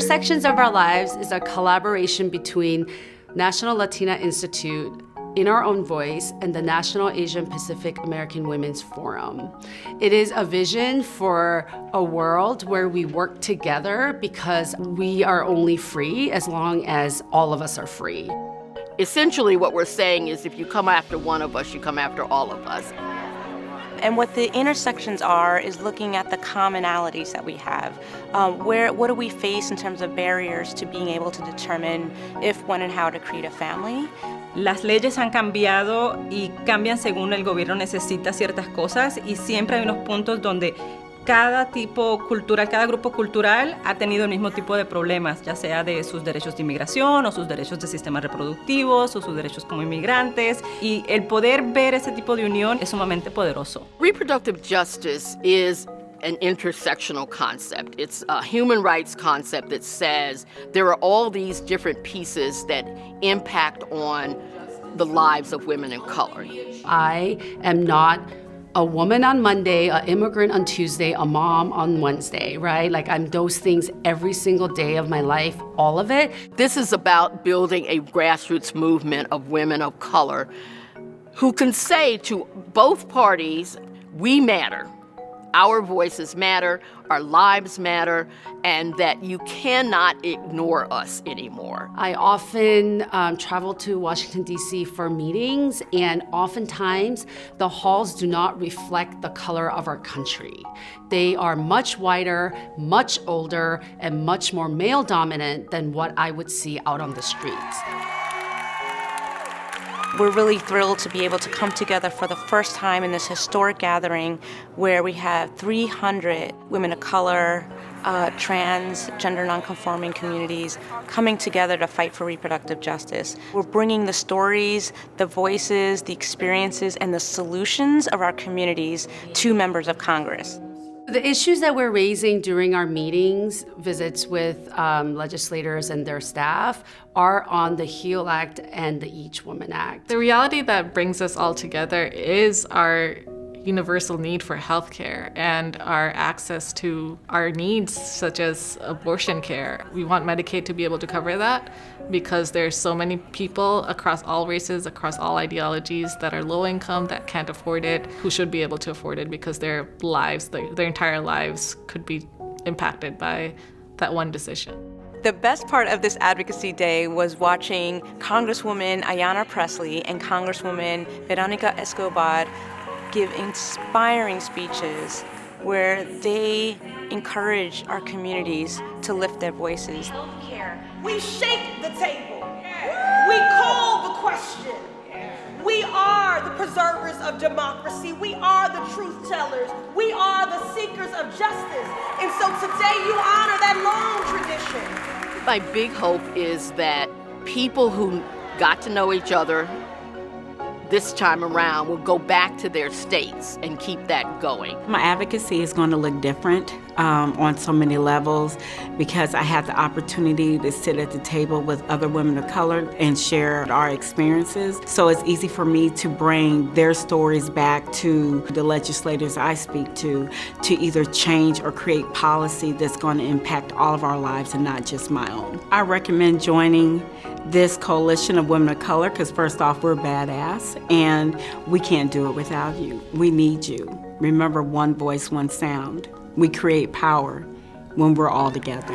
Intersections of Our Lives is a collaboration between National Latina Institute, In Our Own Voice, and the National Asian Pacific American Women's Forum. It is a vision for a world where we work together because we are only free as long as all of us are free. Essentially, what we're saying is if you come after one of us, you come after all of us. And what the intersections are is looking at the commonalities that we have. What do we face in terms of barriers to being able to determine if, when, and how to create a family? Las leyes han cambiado y cambian según el gobierno necesita ciertas cosas y siempre hay unos puntos donde cada tipo cultural, cada grupo cultural ha tenido el mismo tipo de problemas, ya sea de sus derechos de inmigración o sus derechos de sistemas reproductivos o sus derechos como inmigrantes. Y el poder ver ese tipo de unión es sumamente poderoso. Reproductive justice is an intersectional concept. It's a human rights concept that says there are all these different pieces that impact on the lives of women of color. I am not a woman on Monday, an immigrant on Tuesday, a mom on Wednesday, right? Like I'm those things every single day of my life, all of it. This is about building a grassroots movement of women of color who can say to both parties, we matter. Our voices matter, our lives matter, and that you cannot ignore us anymore. I often travel to Washington, D.C. for meetings, and oftentimes the halls do not reflect the color of our country. They are much whiter, much older, and much more male-dominant than what I would see out on the streets. We're really thrilled to be able to come together for the first time in this historic gathering where we have 300 women of color, trans, gender nonconforming communities coming together to fight for reproductive justice. We're bringing the stories, the voices, the experiences, and the solutions of our communities to members of Congress. The issues that we're raising during our meetings, visits with legislators and their staff, are on the HEAL Act and the Each Woman Act. The reality that brings us all together is our universal need for healthcare and our access to our needs, such as abortion care. We want Medicaid to be able to cover that because there's so many people across all races, across all ideologies that are low income, that can't afford it, who should be able to afford it because their lives, their entire lives could be impacted by that one decision. The best part of this Advocacy Day was watching Congresswoman Ayanna Pressley and Congresswoman Veronica Escobar give inspiring speeches where they encourage our communities to lift their voices. We shake the table. We call the question. We are the preservers of democracy. We are the truth tellers. We are the seekers of justice. And so today you honor that long tradition. My big hope is that people who got to know each other this time around will go back to their states and keep that going. My advocacy is going to look different on so many levels because I had the opportunity to sit at the table with other women of color and share our experiences. So it's easy for me to bring their stories back to the legislators I speak to either change or create policy that's going to impact all of our lives and not just my own. I recommend joining this coalition of women of color because first off, we're badass and we can't do it without you. We need you. Remember, one voice, one sound. We create power when we're all together.